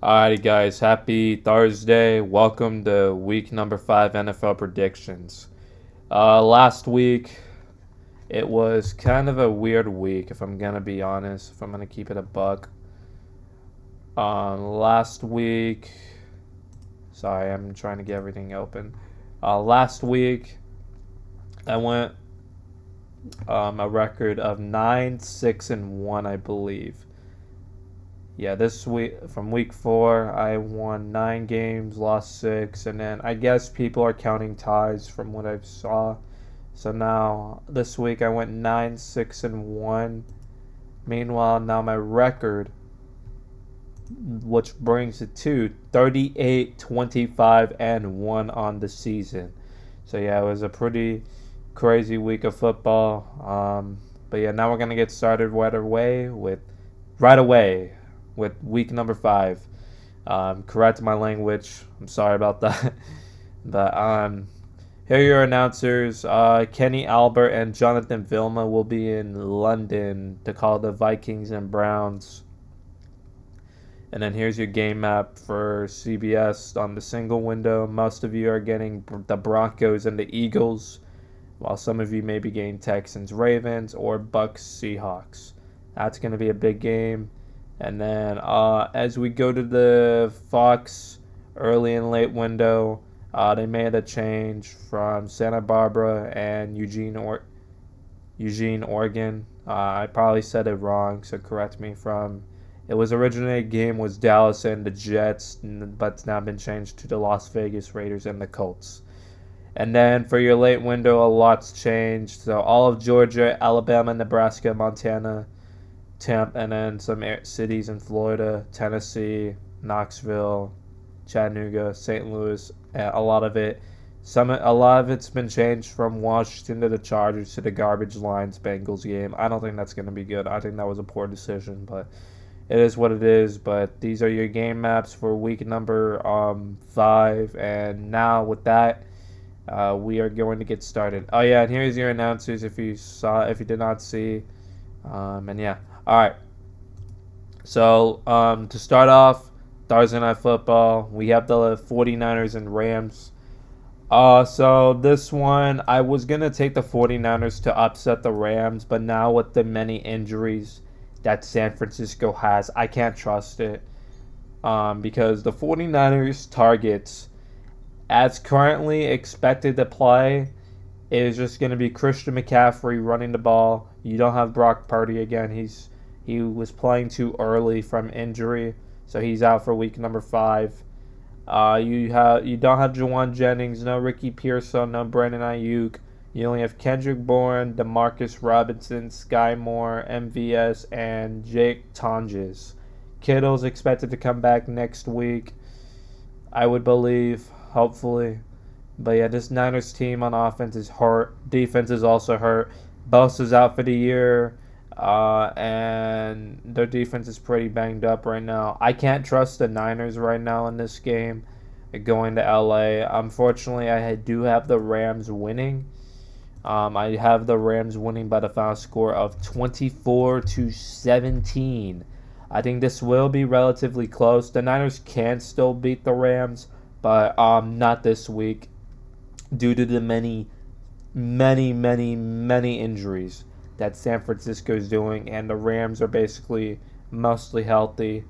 Alrighty, guys. Happy Thursday. Welcome to week number 5 NFL predictions. Last week, it was kind of a weird week, if I'm going to be honest, if I'm going to keep it a buck. Last week, sorry, I'm trying to get everything open. Last week, I went a record of 9-6-1, I believe. Yeah, this week from week 4, I won 9 games, lost 6, and then I guess people are counting ties from what I saw. So now this week I went 9-6-1. Meanwhile, now my record, which brings it to 38-25-1 on the season. So yeah, it was a pretty crazy week of football. But yeah, now we're gonna get started right away with week number 5. Correct my language. I'm sorry about that. But here are your announcers. Kenny Albert and Jonathan Vilma will be in London to call the Vikings and Browns. And then here's your game map for CBS on the single window. Most of you are getting the Broncos and the Eagles, while some of you may be getting Texans, Ravens, or Bucks, Seahawks. That's going to be a big game. And then as we go to the Fox early and late window, they made a change from Santa Barbara and Eugene, Oregon. I probably said it wrong, so correct me. It was originally a game was Dallas and the Jets, but it's now been changed to the Las Vegas Raiders and the Colts. And then for your late window, a lot's changed. So all of Georgia, Alabama, Nebraska, Montana, and then some cities in Florida, Tennessee, Knoxville, Chattanooga, St. Louis. A lot of it's been changed from Washington to the Chargers to the garbage Lions Bengals game. I don't think that's going to be good. I think that was a poor decision, but it is what it is. But these are your game maps for week number 5. And now with that, we are going to get started. Oh yeah, and here's your announcers if you did not see. And yeah. All right. So to start off, Thursday Night Football, we have the 49ers and Rams. So this one, I was going to take the 49ers to upset the Rams, but now with the many injuries that San Francisco has, I can't trust it. Because the 49ers targets, as currently expected to play, is just going to be Christian McCaffrey running the ball. You don't have Brock Purdy again. He was playing too early from injury, so he's out for week number 5. You don't have Jawan Jennings, no Ricky Pearson, no Brandon Ayuk. You only have Kendrick Bourne, Demarcus Robinson, Sky Moore, MVS, and Jake Tonjes. Kittle's expected to come back next week, I would believe, hopefully. But yeah, this Niners team on offense is hurt. Defense is also hurt. Bosa's out for the year. And their defense is pretty banged up right now. I can't trust the Niners right now in this game going to LA. Unfortunately, I do have the Rams winning. I have the Rams winning by the final score of 24-17. I think this will be relatively close. The Niners can still beat the Rams, but not this week due to the many injuries that San Francisco is doing, and the Rams are basically mostly healthy.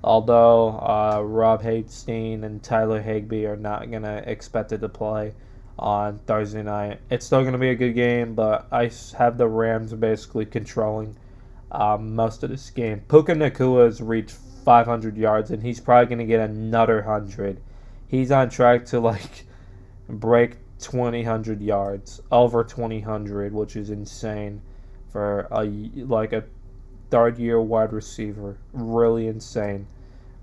Although Rob Hastein and Tyler Higbee are not going to expected to play on Thursday night. It's still going to be a good game, but I have the Rams basically controlling most of this game. Puka Nacua has reached 500 yards, and he's probably going to get another 100. He's on track to break 2,000 yards, over 2,000, which is insane for a third-year wide receiver. Really insane.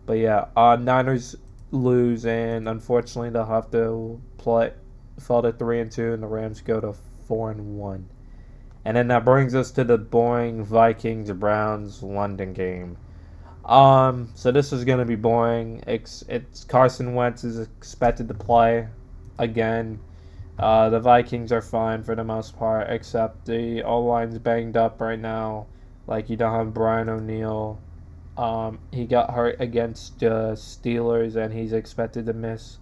But yeah, Niners lose, and unfortunately they'll have to fall to 3-2, and the Rams go to 4-1. And then that brings us to the boring Vikings-Browns London game. So this is going to be boring. It's Carson Wentz is expected to play again. The Vikings are fine for the most part, except the O-line's banged up right now. You don't have Brian O'Neill. He got hurt against the Steelers, and he's expected to miss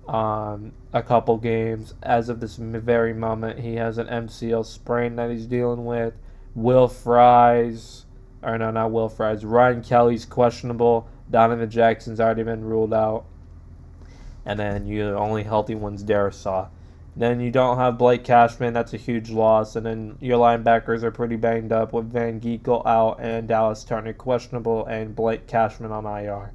a couple games. As of this very moment, he has an MCL sprain that he's dealing with. Ryan Kelly's questionable. Donovan Jackson's already been ruled out. And then your only healthy one's Darisaw. Then you don't have Blake Cashman. That's a huge loss. And then your linebackers are pretty banged up with Van Ginkel out and Dallas Turner questionable and Blake Cashman on IR.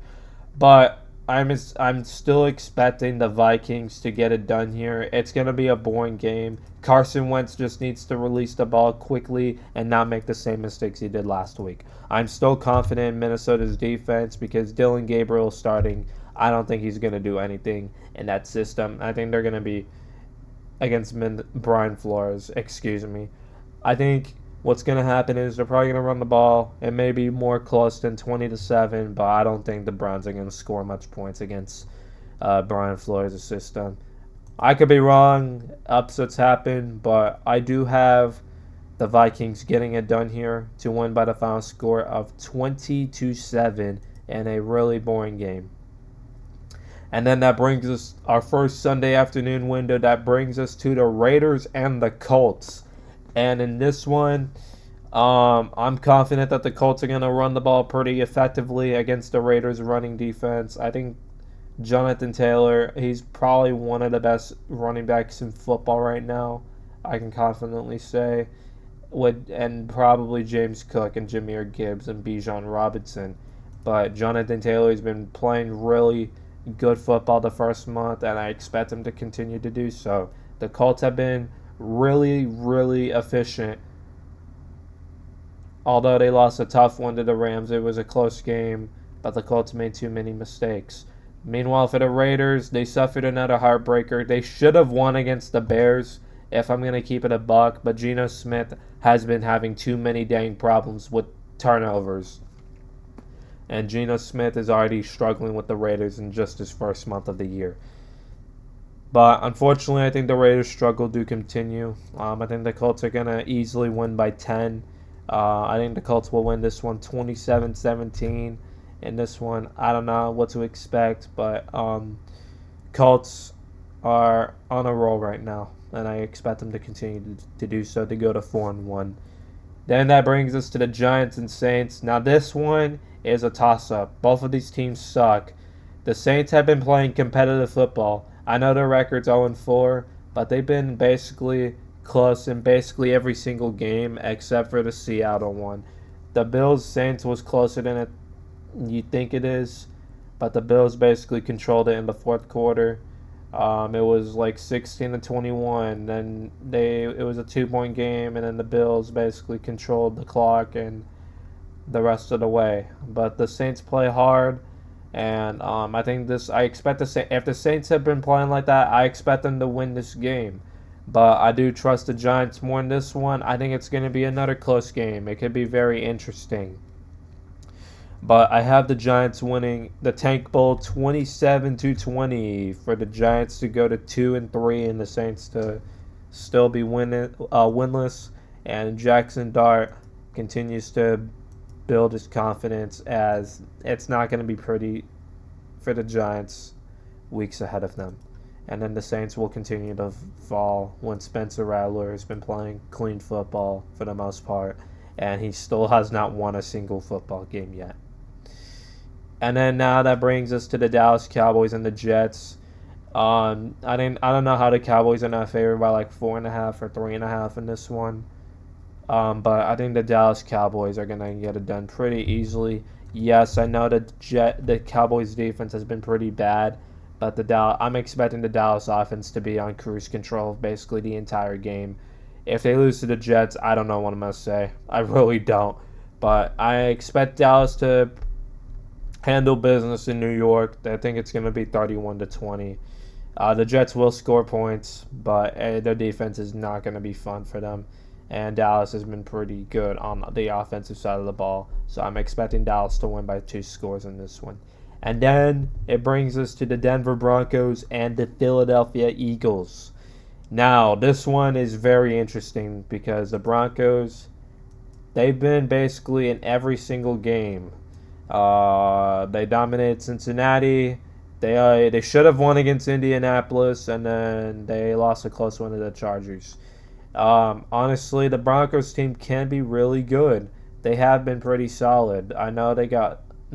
But I'm still expecting the Vikings to get it done here. It's going to be a boring game. Carson Wentz just needs to release the ball quickly and not make the same mistakes he did last week. I'm still confident in Minnesota's defense because Dylan Gabriel starting. I don't think he's going to do anything in that system. I think they're going to be against Brian Flores. I think what's going to happen is they're probably going to run the ball. It may be more close than 20-7, but I don't think the Browns are going to score much points against Brian Flores' system. I could be wrong. Upsets happen, but I do have the Vikings getting it done here to win by the final score of 20-7 in a really boring game. And then that brings us our first Sunday afternoon window. That brings us to the Raiders and the Colts. And in this one, I'm confident that the Colts are going to run the ball pretty effectively against the Raiders' running defense. I think Jonathan Taylor, he's probably one of the best running backs in football right now, I can confidently say. And probably James Cook and Jahmyr Gibbs and Bijan Robinson. But Jonathan Taylor has been playing really good football the first month, and I expect him to continue to do so. The Colts have been really, really efficient. Although they lost a tough one to the Rams, it was a close game, but the Colts made too many mistakes. Meanwhile, for the Raiders, they suffered another heartbreaker. They should have won against the Bears, if I'm going to keep it a buck, but Geno Smith has been having too many dang problems with turnovers. And Geno Smith is already struggling with the Raiders in just his first month of the year. But unfortunately, I think the Raiders' struggle do continue. I think the Colts are going to easily win by 10. I think the Colts will win this one 27-17. In this one, I don't know what to expect, but Colts are on a roll right now, and I expect them to continue to do so, to go to 4-1. Then that brings us to the Giants and Saints. Now this one is a toss-up. Both of these teams suck. The Saints have been playing competitive football. I know their record's 0-4, but they've been basically close in basically every single game except for the Seattle one. The Bills-Saints was closer than you think it is, but the Bills basically controlled it in the fourth quarter. It was like 16-21. Then it was a 2-point game, and then the Bills basically controlled the clock and the rest of the way. But the Saints play hard, and I expect if the Saints have been playing like that, I expect them to win this game. But I do trust the Giants more in this one. I think it's going to be another close game. It could be very interesting. But I have the Giants winning the Tank Bowl 27-20 for the Giants to go to 2-3 and the Saints to still be winless. And Jackson Dart continues to build his confidence, as it's not going to be pretty for the Giants weeks ahead of them. And then the Saints will continue to fall when Spencer Rattler has been playing clean football for the most part, and he still has not won a single football game yet. And then now that brings us to the Dallas Cowboys and the Jets. I don't know how the Cowboys are not favored by like 4.5 or 3.5 in this one. But I think the Dallas Cowboys are gonna get it done pretty easily. Yes, I know the Cowboys defense has been pretty bad, but I'm expecting the Dallas offense to be on cruise control basically the entire game. If they lose to the Jets, I don't know what I'm gonna say. I really don't. But I expect Dallas to handle business in New York. I think it's going to be 31-20. The Jets will score points, but their defense is not going to be fun for them. And Dallas has been pretty good on the offensive side of the ball. So I'm expecting Dallas to win by 2 scores in this one. And then it brings us to the Denver Broncos and the Philadelphia Eagles. Now, this one is very interesting because the Broncos, they've been basically in every single game. They dominated Cincinnati. They should have won against Indianapolis, and then they lost a close one to the Chargers. Honestly, the Broncos team can be really good. They have been pretty solid. I know they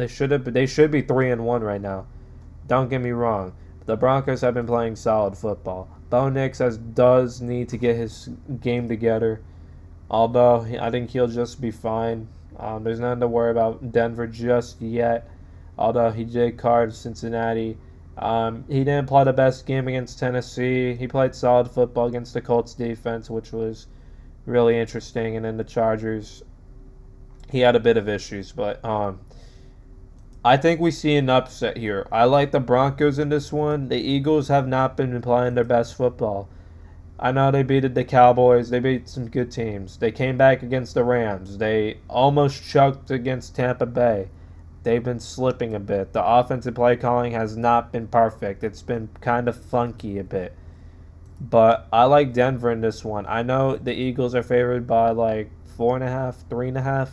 should be 3-1 right now. Don't get me wrong. The Broncos have been playing solid football. Bo Nix does need to get his game together. Although I think he'll just be fine. There's nothing to worry about Denver just yet. Although he did carve Cincinnati. He didn't play the best game against Tennessee. He played solid football against the Colts defense, which was really interesting. And then the Chargers, he had a bit of issues. But I think we see an upset here. I like the Broncos in this one. The Eagles have not been playing their best football. I know they beat the Cowboys. They beat some good teams. They came back against the Rams. They almost choked against Tampa Bay. They've been slipping a bit. The offensive play calling has not been perfect. It's been kind of funky a bit. But I like Denver in this one. I know the Eagles are favored by like 4.5, 3.5.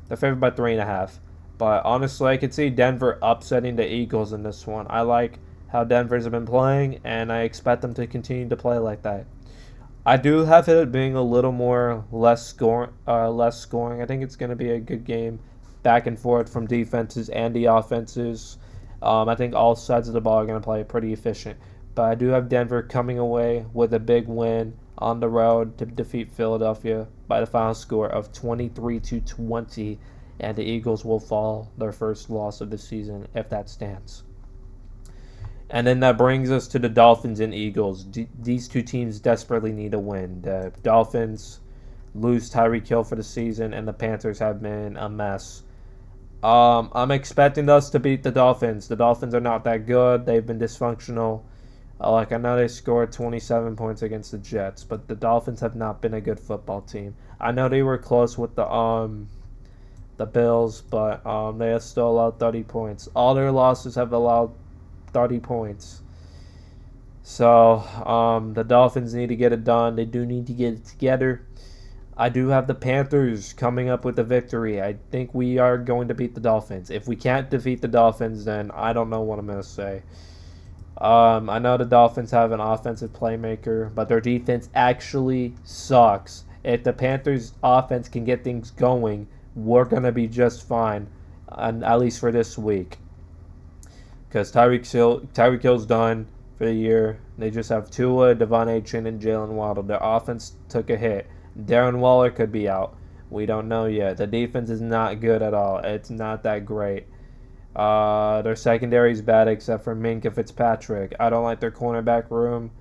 They're favored by 3.5. But honestly, I could see Denver upsetting the Eagles in this one. I like how Denver's been playing, and I expect them to continue to play like that. I do have it being a little more less scoring. I think it's going to be a good game, back and forth from defenses and the offenses. I think all sides of the ball are going to play pretty efficient. But I do have Denver coming away with a big win on the road to defeat Philadelphia by the final score of 23-20, and the Eagles will fall their first loss of the season if that stands. And then that brings us to the Dolphins and Eagles. These two teams desperately need a win. The Dolphins lose Tyreek Hill for the season, and the Panthers have been a mess. I'm expecting us to beat the Dolphins. The Dolphins are not that good. They've been dysfunctional. I know they scored 27 points against the Jets, but the Dolphins have not been a good football team. I know they were close with the Bills, but they have still allowed 30 points. All their losses have allowed 30 points. So the Dolphins need to get it done. They do need to get it together. I do have the Panthers coming up with a victory. I think we are going to beat the Dolphins. If we can't defeat the Dolphins, then I don't know what I'm going to say. I know the Dolphins have an offensive playmaker, but their defense actually sucks. If the Panthers' offense can get things going, we're going to be just fine, at least for this week. Because Tyreek Hill's done for the year. They just have Tua, Devon Achane, and Jalen Waddle. Their offense took a hit. Darren Waller could be out. We don't know yet. The defense is not good at all. It's not that great. Their secondary is bad except for Minkah Fitzpatrick. I don't like their cornerback room.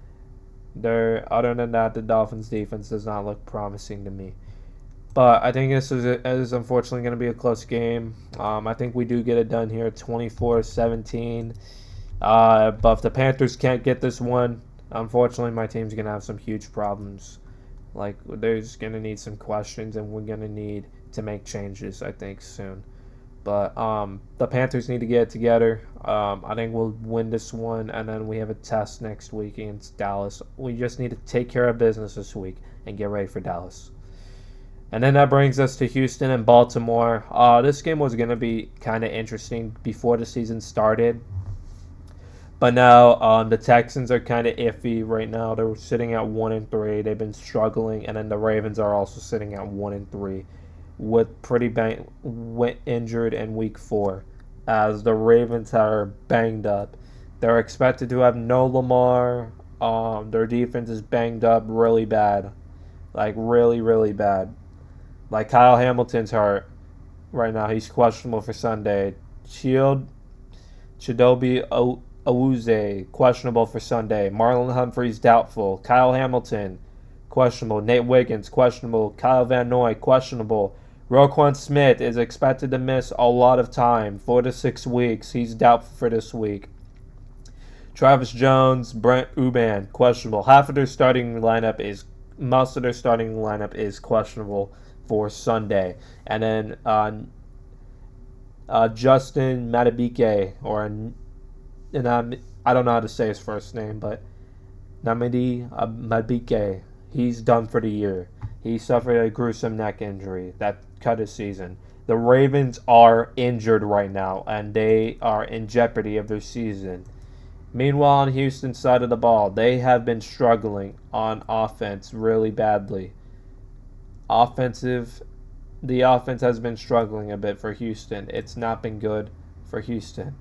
Other than that, the Dolphins' defense does not look promising to me. But I think this is unfortunately going to be a close game. I think we do get it done here, 24-17. But if the Panthers can't get this one, unfortunately, my team's going to have some huge problems. Like, there's going to need some questions, and we're going to need to make changes, I think, soon. But the Panthers need to get it together. I think we'll win this one, and then we have a test next week against Dallas. We just need to take care of business this week and get ready for Dallas. And then that brings us to Houston and Baltimore. This game was going to be kind of interesting before the season started. But now the Texans are kind of iffy right now. They're sitting at 1-3. They've been struggling. And then the Ravens are also sitting at 1-3 with pretty injured in week 4 as the Ravens are banged up. They're expected to have no Lamar. Their defense is banged up really bad. Like, really, really bad. Like, Kyle Hamilton's hurt right now. He's questionable for Sunday. Chidobe Awuzie, questionable for Sunday. Marlon Humphrey's doubtful. Kyle Hamilton, questionable. Nate Wiggins, questionable. Kyle Van Noy, questionable. Roquan Smith is expected to miss a lot of time, 4 to 6 weeks. He's doubtful for this week. Travis Jones, Brent Uban, questionable. Most of their starting lineup is questionable for Sunday. And then Justin Madubuike, I don't know how to say his first name, but Nnamdi Madubuike, he's done for the year. He suffered a gruesome neck injury that cut his season. The Ravens are injured right now, and they are in jeopardy of their season. Meanwhile, on Houston's side of the ball, they have been struggling on offense really badly. Offensive, the offense has been struggling a bit for Houston. It's not been good for Houston.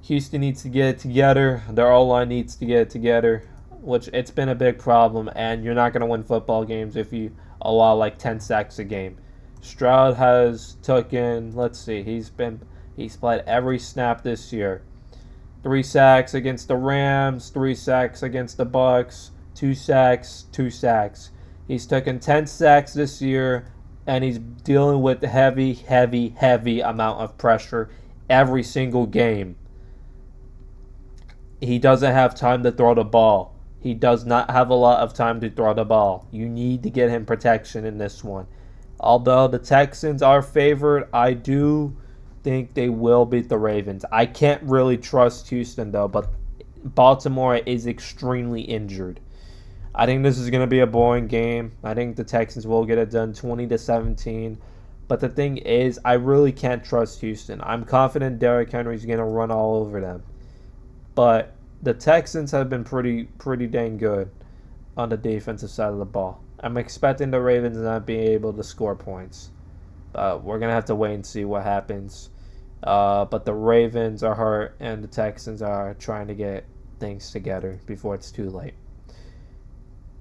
Houston needs to get it together. Their O-line needs to get it together, which it's been a big problem, and you're not going to win football games if you allow like 10 sacks a game. Stroud has taken, let's see, he's played every snap this year. 3 sacks against the Rams, 3 sacks against the Bucks, 2 sacks, 2 sacks. He's taken 10 sacks this year, and he's dealing with heavy amount of pressure every single game. He doesn't have time to throw the ball. He does not have a lot of time to throw the ball. You need to get him protection in this one. Although the Texans are favored, I do think they will beat the Ravens. I can't really trust Houston, though, but Baltimore is extremely injured. I think this is going to be a boring game. I think the Texans will get it done 20-17. But the thing is, I really can't trust Houston. I'm confident Derrick Henry's going to run all over them. But the Texans have been pretty dang good on the defensive side of the ball. I'm expecting the Ravens not being able to score points. We're going to have to wait and see what happens. But the Ravens are hurt, and the Texans are trying to get things together before it's too late.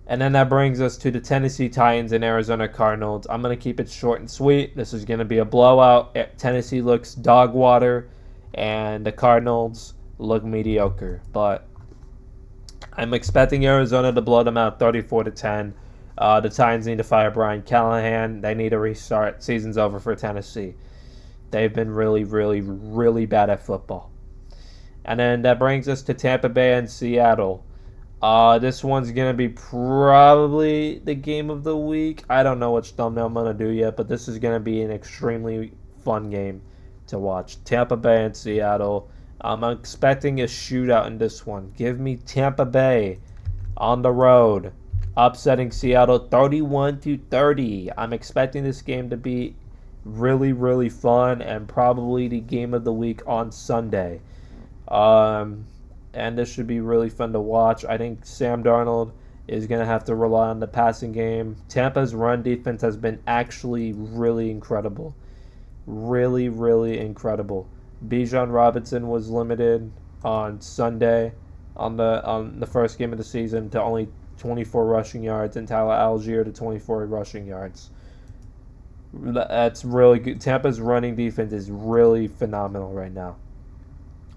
And then that brings us to the Tennessee Titans and Arizona Cardinals. I'm going to keep it short and sweet. This is going to be a blowout. Tennessee looks dog water, and the Cardinals look mediocre. But I'm expecting Arizona to blow them out 34-10. The Titans need to fire Brian Callahan. They need a restart. Season's over for Tennessee. They've been really bad at football. And then that brings us to Tampa Bay and Seattle. This one's going to be probably the game of the week. I don't know which thumbnail I'm going to do yet, but this is going to be an extremely fun game to watch. Tampa Bay and Seattle. I'm expecting a shootout in this one. Give me Tampa Bay on the road, upsetting Seattle 31-30. I'm expecting this game to be really fun and probably the game of the week on Sunday. And this should be really fun to watch. I think Sam Darnold is going to have to rely on the passing game. Tampa's run defense has been actually really incredible. Really incredible. Bijan Robinson was limited on Sunday on the first game of the season to only 24 rushing yards, and Tyler Algier to 24 rushing yards. That's really good. Tampa's running defense is really phenomenal right now.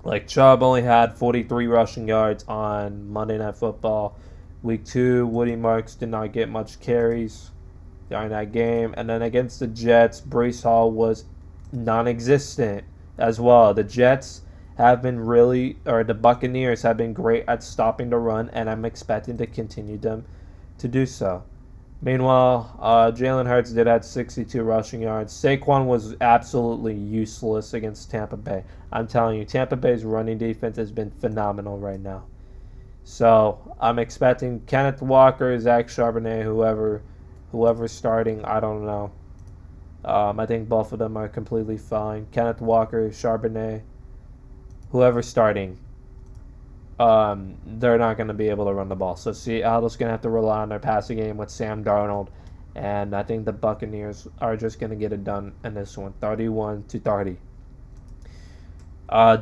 Like, Chubb only had 43 rushing yards on Monday Night Football. Week 2, Woody Marks did not get much carries during that game. And then against the Jets, Breece Hall was non-existent as well. The Jets have been the Buccaneers have been great at stopping the run, and I'm expecting to continue them to do so. Meanwhile, Jalen Hurts did have 62 rushing yards. Saquon was absolutely useless against Tampa Bay. I'm telling you, Tampa Bay's running defense has been phenomenal right now. So I'm expecting Kenneth Walker, Zach Charbonnet, whoever's starting, I don't know. I think both of them are completely fine. Kenneth Walker, Charbonnet, whoever's starting, they're not going to be able to run the ball. So Seattle's going to have to rely on their passing game with Sam Darnold. And I think the Buccaneers are just going to get it done in this one, 31-30.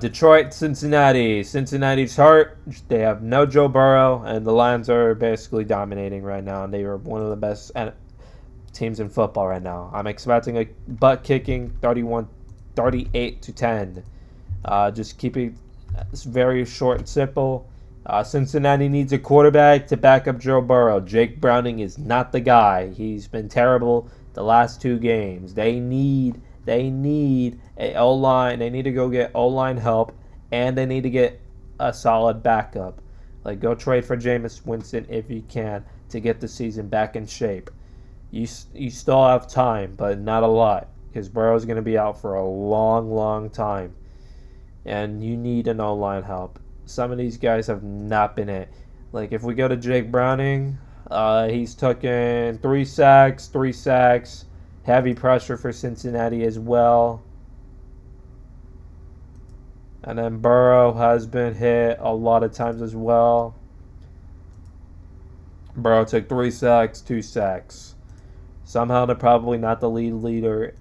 Detroit, Cincinnati. Cincinnati's hurt. They have no Joe Burrow, and the Lions are basically dominating right now. And they are one of the best teams in football right now. I'm expecting a butt-kicking 38-10. Just keep it very short and simple. Cincinnati needs a quarterback to back up Joe Burrow. Jake Browning is not the guy. He's been terrible the last 2 games. They need a O-line. They need to go get O-line help, and they need to get a solid backup. Like, go trade for Jameis Winston if you can to get the season back in shape. You still have time, but not a lot, because Burrow's going to be out for a long time. And you need an O-line help. Some of these guys have not been it. Like, if we go to Jake Browning, he's taken 3 sacks, Heavy pressure for Cincinnati as well. And then Burrow has been hit a lot of times as well. Burrow took 3 sacks, 2 sacks. Somehow they're probably not the league leader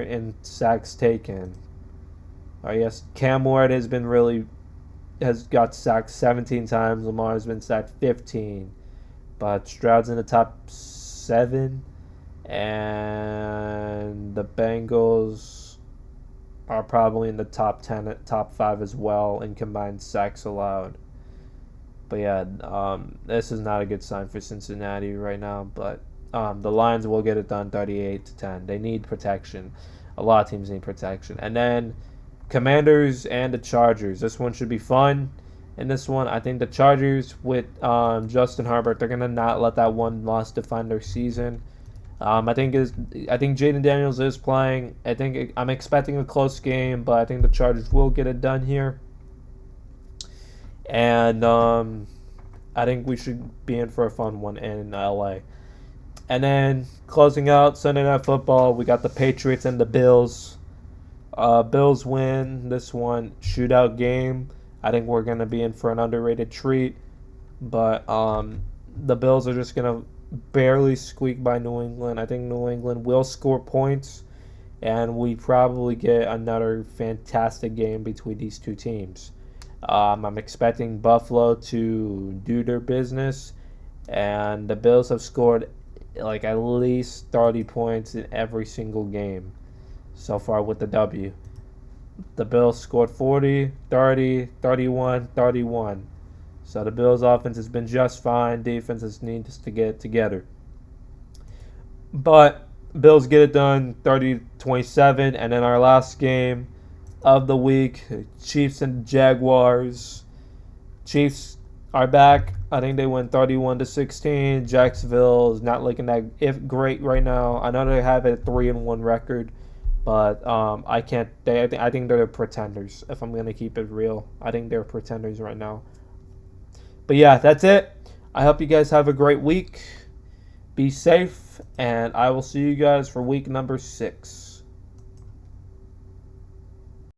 in sacks taken. I guess Cam Ward has got sacked 17 times. Lamar has been sacked 15. But Stroud's in the top 7. And the Bengals are probably in the top 10, top 5 as well in combined sacks allowed. But yeah, this is not a good sign for Cincinnati right now. But the Lions will get it done 38-10. They need protection. A lot of teams need protection. And then Commanders and the Chargers. This one should be fun. In this one, I think the Chargers with Justin Herbert, they're gonna not let that one loss define their season. I think Jaden Daniels is playing. I'm expecting a close game, but I think the Chargers will get it done here. And I think we should be in for a fun one in LA. And then closing out Sunday Night Football, we got the Patriots and the Bills. Bills win this one shootout game. I think we're going to be in for an underrated treat. But the Bills are just going to barely squeak by New England. I think New England will score points. And we probably get another fantastic game between these two teams. I'm expecting Buffalo to do their business. And the Bills have scored like at least 30 points in every single game so far with the W. The Bills scored 40, 30, 31, 31. So the Bills' offense has been just fine. Defense needs to get it together. But Bills get it done 30-27. And then our last game of the week, Chiefs and Jaguars. Chiefs are back. I think they win 31-16. Jacksonville is not looking that great right now. I know they have a 3-1 record, but I think they're the pretenders. If I'm gonna keep it real, I think they're pretenders right now. But yeah, that's it. I hope you guys have a great week. Be safe, and I will see you guys for week number 6.